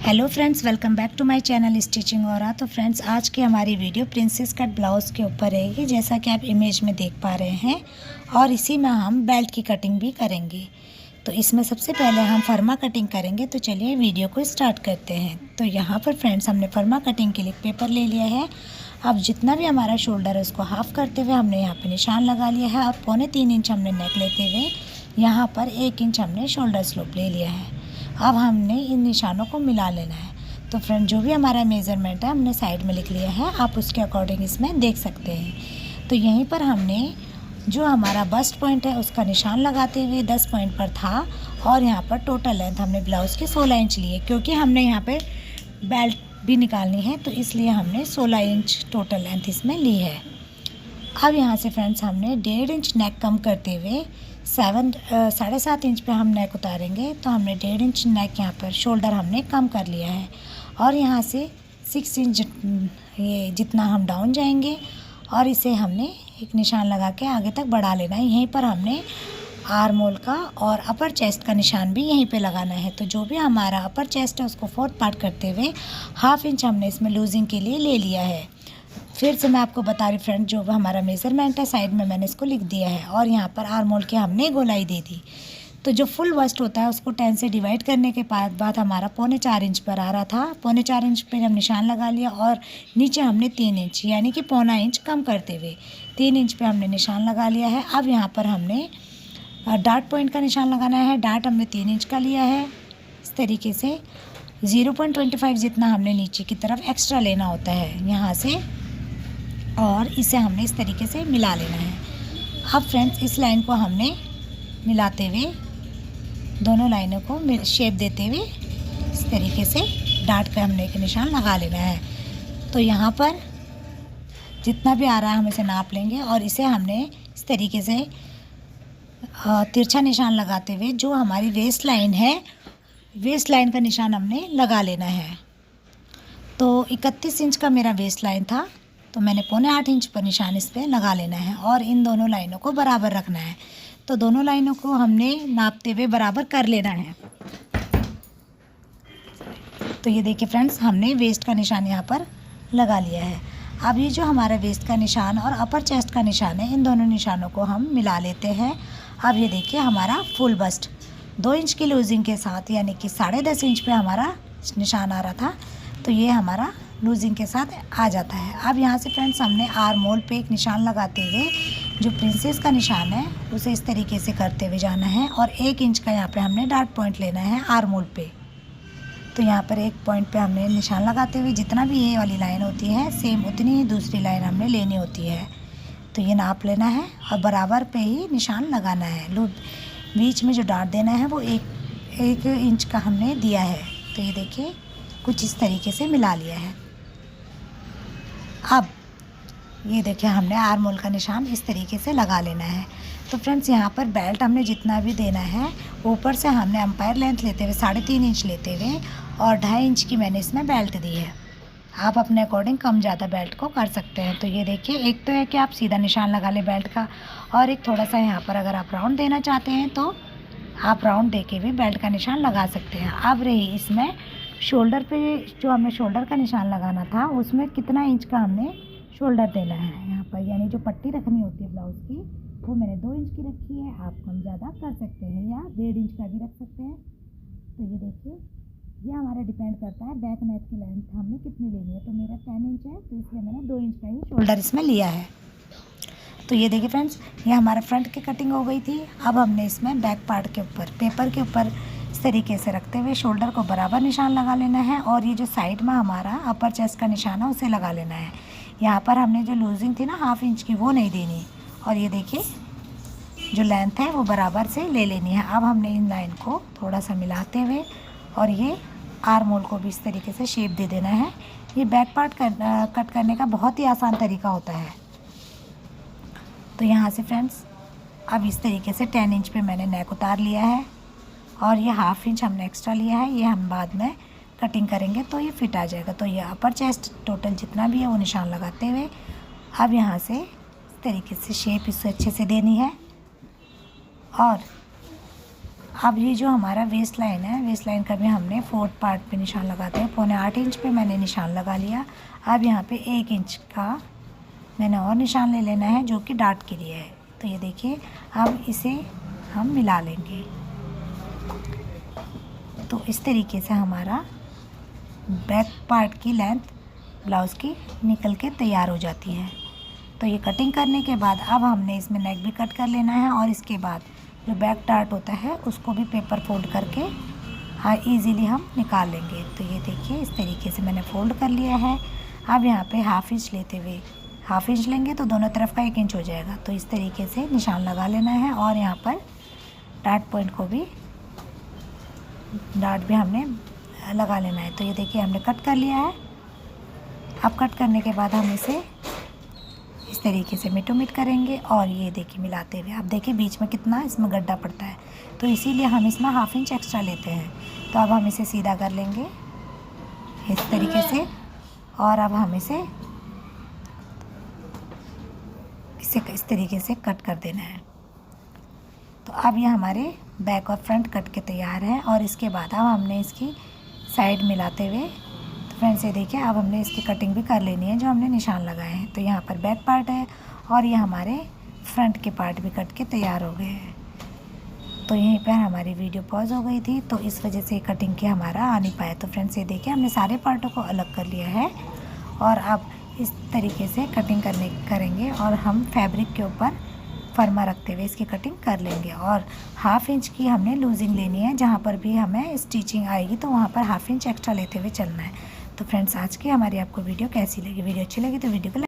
Hello friends, welcome back to my channel stitching aura. तो friends, आज की हमारी वीडियो प्रिंसेस कट ब्लाउज़ के ऊपर रहेगी, जैसा कि आप इमेज में देख पा रहे हैं। और इसी में हम बेल्ट की कटिंग भी करेंगे। तो इसमें सबसे पहले हम फर्मा कटिंग करेंगे। तो चलिए वीडियो को स्टार्ट करते हैं। तो यहाँ पर फ्रेंड्स, हमने फर्मा कटिंग के लिए पेपर ले लिया है। अब जितना भी हमारा शोल्डर है उसको हाफ़ करते हुए हमने यहाँ पर निशान लगा लिया है। और 3.25 इंच हमने नेक लेते हुए यहाँ पर 1 इंच हमने शोल्डर स्लोप ले लिया है। अब हमने इन निशानों को मिला लेना है। तो फ्रेंड, जो भी हमारा मेज़रमेंट है हमने साइड में लिख लिया है, आप उसके अकॉर्डिंग इसमें देख सकते हैं। तो यहीं पर हमने जो हमारा बस्ट पॉइंट है उसका निशान लगाते हुए 10 पॉइंट पर था। और यहाँ पर टोटल लेंथ हमने ब्लाउज़ की 16 इंच ली है, क्योंकि हमने यहाँ पे बेल्ट भी निकालनी है, तो इसलिए हमने 16 इंच टोटल लेंथ इसमें ली है। अब यहाँ से फ्रेंड्स, हमने 1.5 इंच नेक कम करते हुए 7.5 इंच पे हम नेक उतारेंगे। तो हमने 1.5 इंच नेक यहाँ पर शोल्डर हमने कम कर लिया है। और यहाँ से 6 इंच ये जितना हम डाउन जाएंगे और इसे हमने एक निशान लगा के आगे तक बढ़ा लेना है। यहीं पर हमने आर्म होल का और अपर चेस्ट का निशान भी यहीं पे लगाना है। तो जो भी हमारा अपर चेस्ट है उसको 4th पार्ट करते हुए 1/2 इंच हमने इसमें लूजिंग के लिए ले लिया है। फिर से मैं आपको बता रही फ्रेंड, जो हमारा मेज़रमेंट है साइड में मैंने इसको लिख दिया है। और यहाँ पर आर्म होल की हमने गोलाई दे दी। तो जो फुल बस्ट होता है उसको 10 से डिवाइड करने के बाद हमारा 3.25 इंच पर आ रहा था। 3.25 इंच पर हम निशान लगा लिया और नीचे हमने 3 इंच यानी कि 0.25 इंच कम करते हुए 3 इंच पे हमने निशान लगा लिया है। अब यहाँ पर हमने डार्ट पॉइंट का निशान लगाना है। डार्ट हमने 3 इंच का लिया है। इस तरीके से 0.25 जितना हमने नीचे की तरफ एक्स्ट्रा लेना होता है यहाँ से, और इसे हमने इस तरीके से मिला लेना है। अब फ्रेंड्स, इस लाइन को हमने मिलाते हुए दोनों लाइनों को शेप देते हुए इस तरीके से डार्ट पे हमने एक निशान लगा लेना है। तो यहाँ पर जितना भी आ रहा है हम इसे नाप लेंगे और इसे हमने इस तरीके से तिरछा निशान लगाते हुए जो हमारी वेस्ट लाइन है, वेस्ट लाइन का निशान हमने लगा लेना है। तो 31 इंच का मेरा वेस्ट लाइन था, तो मैंने 0.25 इंच पर निशान इस पर लगा लेना है और इन दोनों लाइनों को बराबर रखना है। तो दोनों लाइनों को हमने नापते हुए बराबर कर लेना है। तो ये देखिए फ्रेंड्स, हमने वेस्ट का निशान यहाँ पर लगा लिया है। अब ये जो हमारा वेस्ट का निशान और अपर चेस्ट का निशान है, इन दोनों निशानों को हम मिला लेते हैं। अब ये देखिए, हमारा फुल बस्ट 2 इंच की लूजिंग के साथ यानी कि 10.5 इंच पे हमारा निशान आ रहा था, तो ये हमारा लूजिंग के साथ आ जाता है। अब यहाँ से फ्रेंड्स, हमने आर्म होल पे एक निशान लगाते हुए जो प्रिंसेस का निशान है उसे इस तरीके से करते हुए जाना है और 1 इंच का यहाँ पे हमने डार्ट पॉइंट लेना है आर्म होल पे। तो यहाँ पर एक पॉइंट पे हमने निशान लगाते हुए जितना भी ये वाली लाइन होती है सेम उतनी ही दूसरी लाइन हमने लेनी होती है। तो ये नाप लेना है और बराबर पे ही निशान लगाना है। बीच में जो डार्ट देना है वो एक इंच का हमने दिया है। तो ये देखिए, कुछ इस तरीके से मिला लिया है। अब ये देखिए, हमने आर्म होल का निशान इस तरीके से लगा लेना है। तो फ्रेंड्स, यहाँ पर बेल्ट हमने जितना भी देना है, ऊपर से हमने एम्पायर लेंथ लेते हुए 3.5 इंच लेते हुए और 2.5 इंच की मैंने इसमें बेल्ट दी है। आप अपने अकॉर्डिंग कम ज़्यादा बेल्ट को कर सकते हैं। तो ये देखिए, एक तो है कि आप सीधा निशान लगा लें बेल्ट का, और एक थोड़ा सा यहाँ पर अगर आप राउंड देना चाहते हैं तो आप राउंड दे के भी बेल्ट का निशान लगा सकते हैं। अब रही इसमें शोल्डर पे, जो हमें शोल्डर का निशान लगाना था उसमें कितना इंच का हमने शोल्डर देना है यहाँ पर, यानी जो पट्टी रखनी होती है ब्लाउज़ की वो मैंने 2 इंच की रखी है। आप कम ज़्यादा कर सकते हैं या 1.5 इंच का भी रख सकते हैं। तो ये देखिए, ये हमारा डिपेंड करता है बैक नेक की लेंथ हमने कितनी लेनी है। तो मेरा 10 इंच है, तो इसलिए मैंने 2 इंच का ही शोल्डर इसमें लिया है। तो ये देखिए फ्रेंड्स, ये हमारा फ्रंट की कटिंग हो गई थी। अब हमने इसमें बैक पार्ट के ऊपर पेपर के ऊपर इस तरीके से रखते हुए शोल्डर को बराबर निशान लगा लेना है और ये जो साइड में हमारा अपर चेस्ट का निशान है उसे लगा लेना है। यहाँ पर हमने जो लूजिंग थी ना 1/2 इंच की, वो नहीं देनी। और ये देखिए, जो लेंथ है वो बराबर से ले लेनी है। अब हमने इन लाइन को थोड़ा सा मिलाते हुए और ये आर्म होल को भी इस तरीके से शेप दे देना है। ये बैक पार्ट कट करने का बहुत ही आसान तरीका होता है। तो यहाँ से फ्रेंड्स, अब इस तरीके से 10 इंच पे मैंने नेक उतार लिया है और ये 1/2 इंच हमने एक्स्ट्रा लिया है। ये हम बाद में कटिंग करेंगे तो ये फिट आ जाएगा। तो ये अपर चेस्ट टोटल जितना भी है वो निशान लगाते हुए अब यहाँ से इस तरीके से शेप इससे अच्छे से देनी है। और अब ये जो हमारा वेस्ट लाइन है, वेस्ट लाइन का भी हमने 4th पार्ट पे निशान लगाते हैं। 7.25 इंच पे मैंने निशान लगा लिया। अब यहाँ पे 1 इंच का मैंने और निशान ले लेना है जो कि डार्ट के लिए है। तो ये देखिए, अब इसे हम मिला लेंगे। तो इस तरीके से हमारा बैक पार्ट की लेंथ ब्लाउज़ की निकल के तैयार हो जाती है। तो ये कटिंग करने के बाद अब हमने इसमें नेक भी कट कर लेना है और इसके बाद जो बैक डार्ट होता है उसको भी पेपर फोल्ड करके इजीली हम निकाल लेंगे। तो ये देखिए, इस तरीके से मैंने फोल्ड कर लिया है। अब यहाँ पे 1/2 इंच लेते हुए, 1/2 इंच लेंगे तो दोनों तरफ का 1 इंच हो जाएगा। तो इस तरीके से निशान लगा लेना है और यहाँ पर डार्ट पॉइंट को भी, डार्ट भी हमने लगा लेना है। तो ये देखिए, हमने कट कर लिया है। अब कट करने के बाद हम इसे इस तरीके से मिटो मिट करेंगे और ये देखिए मिलाते हुए, आप देखिए बीच में कितना इसमें गड्ढा पड़ता है, तो इसीलिए हम इसमें 1/2 इंच एक्स्ट्रा लेते हैं। तो अब हम इसे सीधा कर लेंगे इस तरीके से और अब हम इसे इस तरीके से कट कर देना है। तो अब ये हमारे बैक और फ्रंट कट के तैयार है और इसके बाद अब हमने इसकी साइड मिलाते हुए, तो फ्रेंड्स ये देखिए, अब हमने इसकी कटिंग भी कर लेनी है जो हमने निशान लगाए हैं। तो यहाँ पर बैक पार्ट है और ये हमारे फ्रंट के पार्ट भी कट के तैयार हो गए हैं। तो यहीं पर हमारी वीडियो पॉज हो गई थी, तो इस वजह से कटिंग के हमारा आ नहीं पाया। तो फ्रेंड्स ये देखिए, हमने सारे पार्टों को अलग कर लिया है और अब इस तरीके से कटिंग करेंगे और हम फैब्रिक के ऊपर फर्मा रखते हुए इसकी कटिंग कर लेंगे। और 1/2 इंच की हमने लूजिंग लेनी है, जहाँ पर भी हमें स्टिचिंग आएगी तो वहाँ पर 1/2 इंच एक्स्ट्रा लेते हुए चलना है। तो फ्रेंड्स, आज की हमारी आपको वीडियो कैसी लगी? वीडियो अच्छी लगी तो वीडियो को